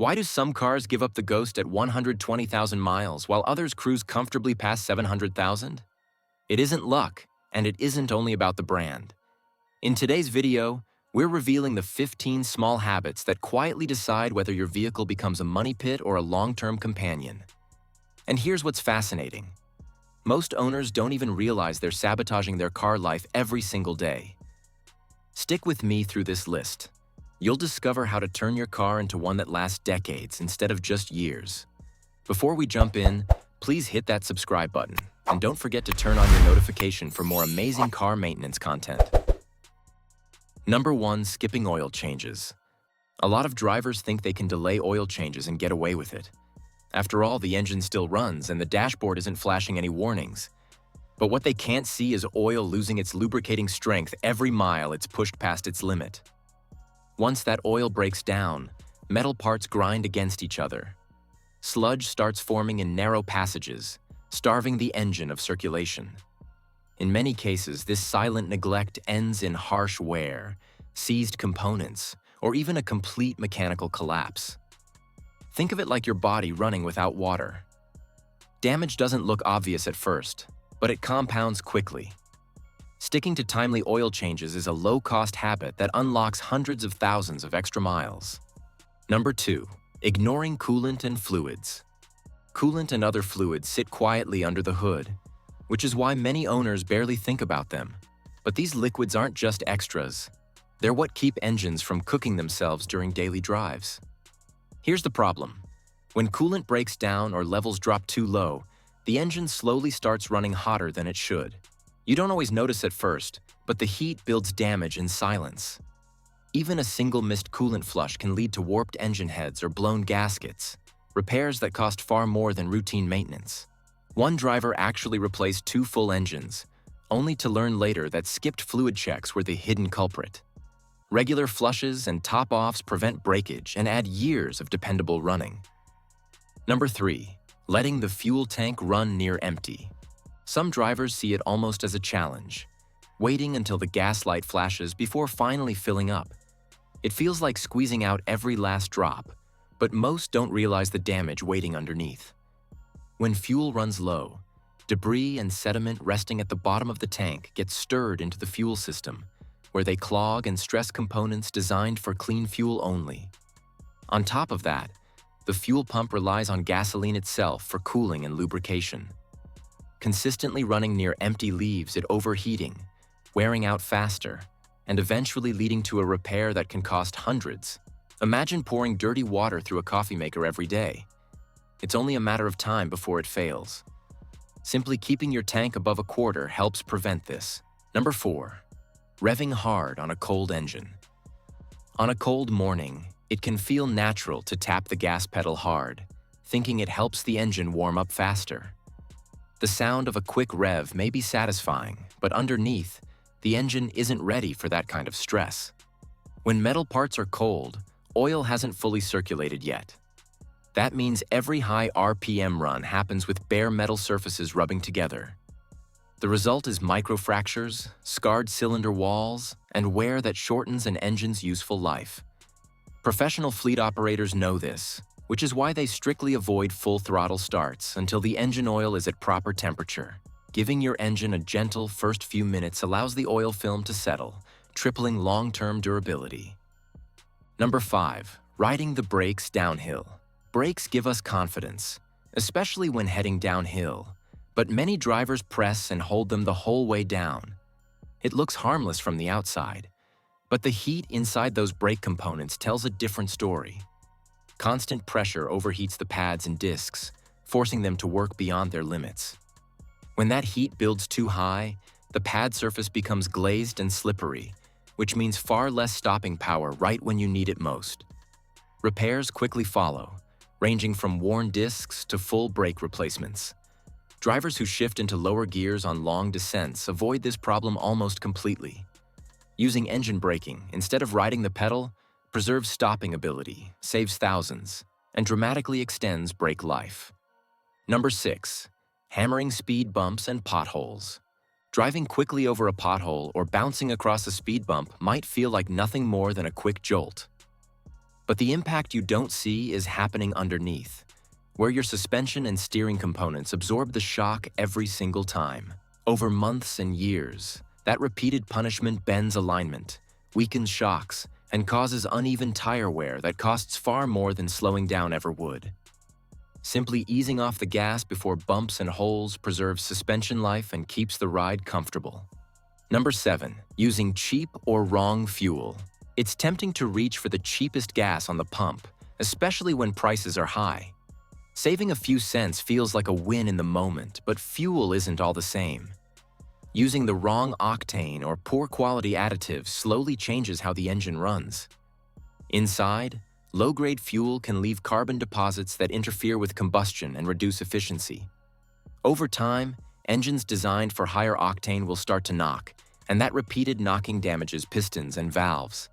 Why do some cars give up the ghost at 120,000 miles while others cruise comfortably past 700,000? It isn't luck, and it isn't only about the brand. In today's video, we're revealing the 15 small habits that quietly decide whether your vehicle becomes a money pit or a long-term companion. And here's what's fascinating. Most owners don't even realize they're sabotaging their car life every single day. Stick with me through this list. You'll discover how to turn your car into one that lasts decades instead of just years. Before we jump in, please hit that subscribe button, and don't forget to turn on your notification for more amazing car maintenance content. Number 1. Skipping oil changes. A lot of drivers think they can delay oil changes and get away with it. After all, the engine still runs and the dashboard isn't flashing any warnings. But what they can't see is oil losing its lubricating strength every mile it's pushed past its limit. Once that oil breaks down, metal parts grind against each other. Sludge starts forming in narrow passages, starving the engine of circulation. In many cases, this silent neglect ends in harsh wear, seized components, or even a complete mechanical collapse. Think of it like your body running without water. Damage doesn't look obvious at first, but it compounds quickly. Sticking to timely oil changes is a low-cost habit that unlocks hundreds of thousands of extra miles. Number 2. Ignoring coolant and fluids. Coolant and other fluids sit quietly under the hood, which is why many owners barely think about them. But these liquids aren't just extras. They're what keep engines from cooking themselves during daily drives. Here's the problem. When coolant breaks down or levels drop too low, the engine slowly starts running hotter than it should. You don't always notice at first, but the heat builds damage in silence. Even a single missed coolant flush can lead to warped engine heads or blown gaskets, repairs that cost far more than routine maintenance. One driver actually replaced 2 full engines, only to learn later that skipped fluid checks were the hidden culprit. Regular flushes and top-offs prevent breakage and add years of dependable running. Number 3. Letting the fuel tank run near empty. Some drivers see it almost as a challenge, waiting until the gas light flashes before finally filling up. It feels like squeezing out every last drop, but most don't realize the damage waiting underneath. When fuel runs low, debris and sediment resting at the bottom of the tank get stirred into the fuel system, where they clog and stress components designed for clean fuel only. On top of that, the fuel pump relies on gasoline itself for cooling and lubrication. Consistently running near empty leaves it overheating, wearing out faster, and eventually leading to a repair that can cost hundreds. Imagine pouring dirty water through a coffee maker every day. It's only a matter of time before it fails. Simply keeping your tank above a quarter helps prevent this. Number 4. Revving hard on a cold engine. On a cold morning, it can feel natural to tap the gas pedal hard, thinking it helps the engine warm up faster. The sound of a quick rev may be satisfying, but underneath, the engine isn't ready for that kind of stress. When metal parts are cold, oil hasn't fully circulated yet. That means every high RPM run happens with bare metal surfaces rubbing together. The result is microfractures, scarred cylinder walls, and wear that shortens an engine's useful life. Professional fleet operators know this, which is why they strictly avoid full throttle starts until the engine oil is at proper temperature. Giving your engine a gentle first few minutes allows the oil film to settle, tripling long-term durability. Number 5. Riding the brakes downhill. Brakes give us confidence, especially when heading downhill, but many drivers press and hold them the whole way down. It looks harmless from the outside, but the heat inside those brake components tells a different story. Constant pressure overheats the pads and discs, forcing them to work beyond their limits. When that heat builds too high, the pad surface becomes glazed and slippery, which means far less stopping power right when you need it most. Repairs quickly follow, ranging from worn discs to full brake replacements. Drivers who shift into lower gears on long descents avoid this problem almost completely. Using engine braking instead of riding the pedal preserves stopping ability, saves thousands, and dramatically extends brake life. Number 6. Hammering speed bumps and potholes. Driving quickly over a pothole or bouncing across a speed bump might feel like nothing more than a quick jolt. But the impact you don't see is happening underneath, where your suspension and steering components absorb the shock every single time. Over months and years, that repeated punishment bends alignment, weakens shocks, and causes uneven tire wear that costs far more than slowing down ever would. Simply easing off the gas before bumps and holes preserves suspension life and keeps the ride comfortable. Number 7. Using cheap or wrong fuel. It's tempting to reach for the cheapest gas on the pump, especially when prices are high. Saving a few cents feels like a win in the moment, but fuel isn't all the same. Using the wrong octane or poor quality additives slowly changes how the engine runs. Inside, low-grade fuel can leave carbon deposits that interfere with combustion and reduce efficiency. Over time, engines designed for higher octane will start to knock, and that repeated knocking damages pistons and valves.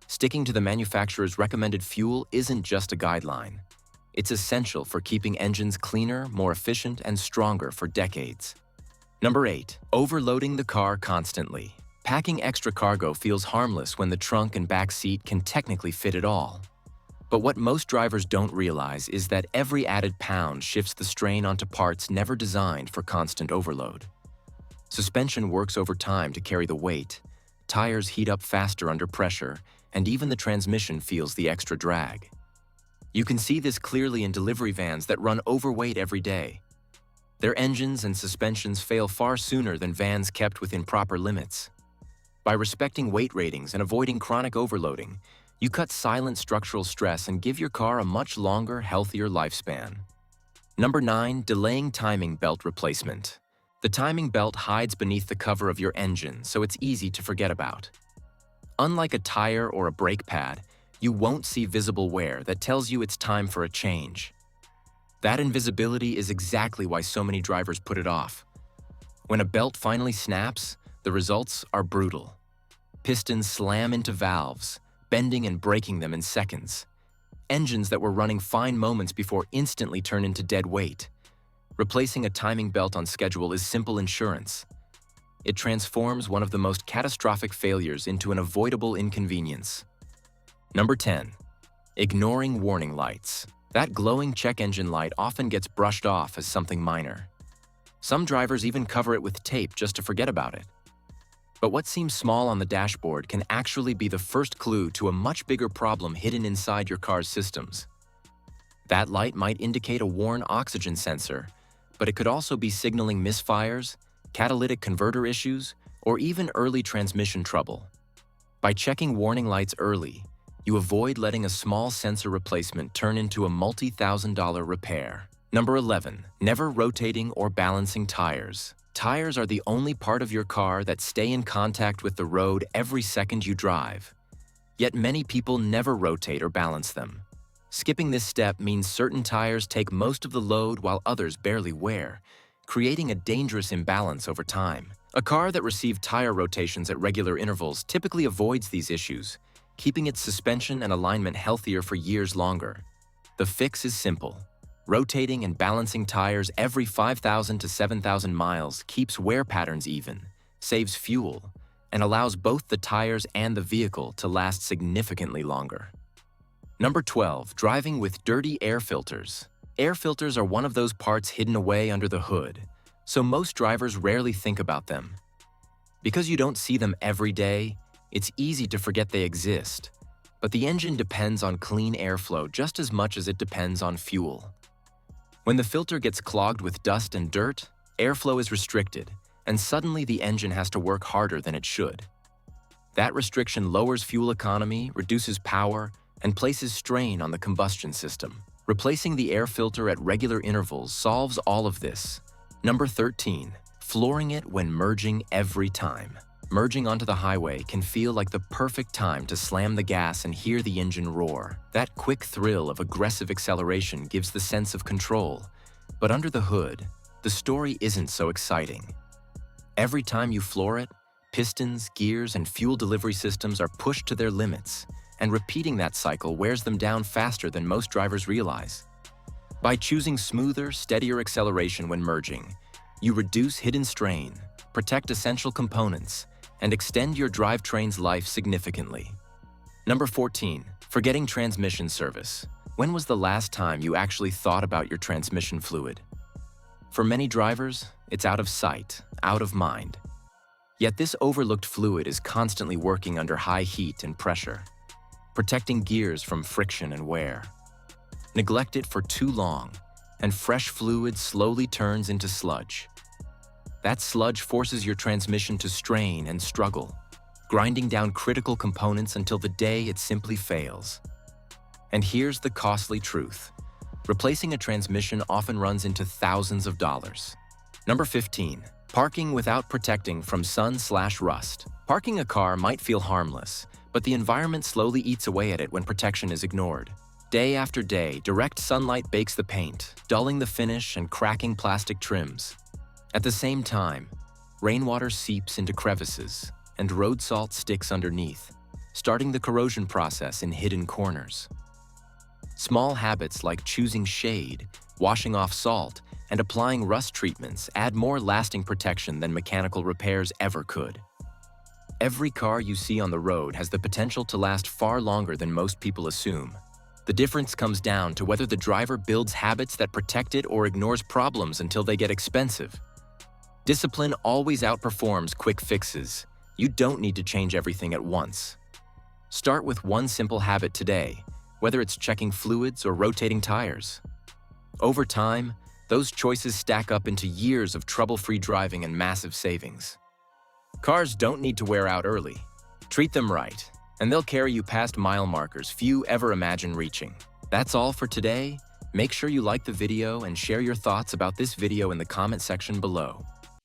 Sticking to the manufacturer's recommended fuel isn't just a guideline. It's essential for keeping engines cleaner, more efficient, and stronger for decades. Number 8. Overloading the car constantly. Packing extra cargo feels harmless when the trunk and back seat can technically fit it all. But what most drivers don't realize is that every added pound shifts the strain onto parts never designed for constant overload. Suspension works over time to carry the weight, tires heat up faster under pressure, and even the transmission feels the extra drag. You can see this clearly in delivery vans that run overweight every day. Their engines and suspensions fail far sooner than vans kept within proper limits. By respecting weight ratings and avoiding chronic overloading, you cut silent structural stress and give your car a much longer, healthier lifespan. Number 9. Delaying timing belt replacement. The timing belt hides beneath the cover of your engine, so it's easy to forget about. Unlike a tire or a brake pad, you won't see visible wear that tells you it's time for a change. That invisibility is exactly why so many drivers put it off. When a belt finally snaps, the results are brutal. Pistons slam into valves, bending and breaking them in seconds. Engines that were running fine moments before instantly turn into dead weight. Replacing a timing belt on schedule is simple insurance. It transforms one of the most catastrophic failures into an avoidable inconvenience. Number 10. Ignoring warning lights. That glowing check engine light often gets brushed off as something minor. Some drivers even cover it with tape just to forget about it. But what seems small on the dashboard can actually be the first clue to a much bigger problem hidden inside your car's systems. That light might indicate a worn oxygen sensor, but it could also be signaling misfires, catalytic converter issues, or even early transmission trouble. By checking warning lights early, you avoid letting a small sensor replacement turn into a multi-thousand-dollar repair. Number 11. Never rotating or balancing tires. Tires are the only part of your car that stay in contact with the road every second you drive. Yet many people never rotate or balance them. Skipping this step means certain tires take most of the load while others barely wear, creating a dangerous imbalance over time. A car that received tire rotations at regular intervals typically avoids these issues, keeping its suspension and alignment healthier for years longer. The fix is simple. Rotating and balancing tires every 5,000 to 7,000 miles keeps wear patterns even, saves fuel, and allows both the tires and the vehicle to last significantly longer. Number 12. Driving with dirty air filters. Air filters are one of those parts hidden away under the hood, so most drivers rarely think about them. Because you don't see them every day, it's easy to forget they exist. But the engine depends on clean airflow just as much as it depends on fuel. When the filter gets clogged with dust and dirt, airflow is restricted, and suddenly the engine has to work harder than it should. That restriction lowers fuel economy, reduces power, and places strain on the combustion system. Replacing the air filter at regular intervals solves all of this. Number 13. Flooring it when merging every time. Merging onto the highway can feel like the perfect time to slam the gas and hear the engine roar. That quick thrill of aggressive acceleration gives the sense of control. But under the hood, the story isn't so exciting. Every time you floor it, pistons, gears, and fuel delivery systems are pushed to their limits, and repeating that cycle wears them down faster than most drivers realize. By choosing smoother, steadier acceleration when merging, you reduce hidden strain, protect essential components, and extend your drivetrain's life significantly. Number 14. Forgetting transmission service. When was the last time you actually thought about your transmission fluid? For many drivers, it's out of sight, out of mind. Yet this overlooked fluid is constantly working under high heat and pressure, protecting gears from friction and wear. Neglect it for too long, and fresh fluid slowly turns into sludge. That sludge forces your transmission to strain and struggle, grinding down critical components until the day it simply fails. And here's the costly truth. Replacing a transmission often runs into thousands of dollars. Number 15. Parking without protecting from sun/rust. Parking a car might feel harmless, but the environment slowly eats away at it when protection is ignored. Day after day, direct sunlight bakes the paint, dulling the finish and cracking plastic trims. At the same time, rainwater seeps into crevices, and road salt sticks underneath, starting the corrosion process in hidden corners. Small habits like choosing shade, washing off salt, and applying rust treatments add more lasting protection than mechanical repairs ever could. Every car you see on the road has the potential to last far longer than most people assume. The difference comes down to whether the driver builds habits that protect it or ignores problems until they get expensive. Discipline always outperforms quick fixes. You don't need to change everything at once. Start with one simple habit today, whether it's checking fluids or rotating tires. Over time, those choices stack up into years of trouble-free driving and massive savings. Cars don't need to wear out early. Treat them right, and they'll carry you past mile markers few ever imagine reaching. That's all for today. Make sure you like the video and share your thoughts about this video in the comment section below.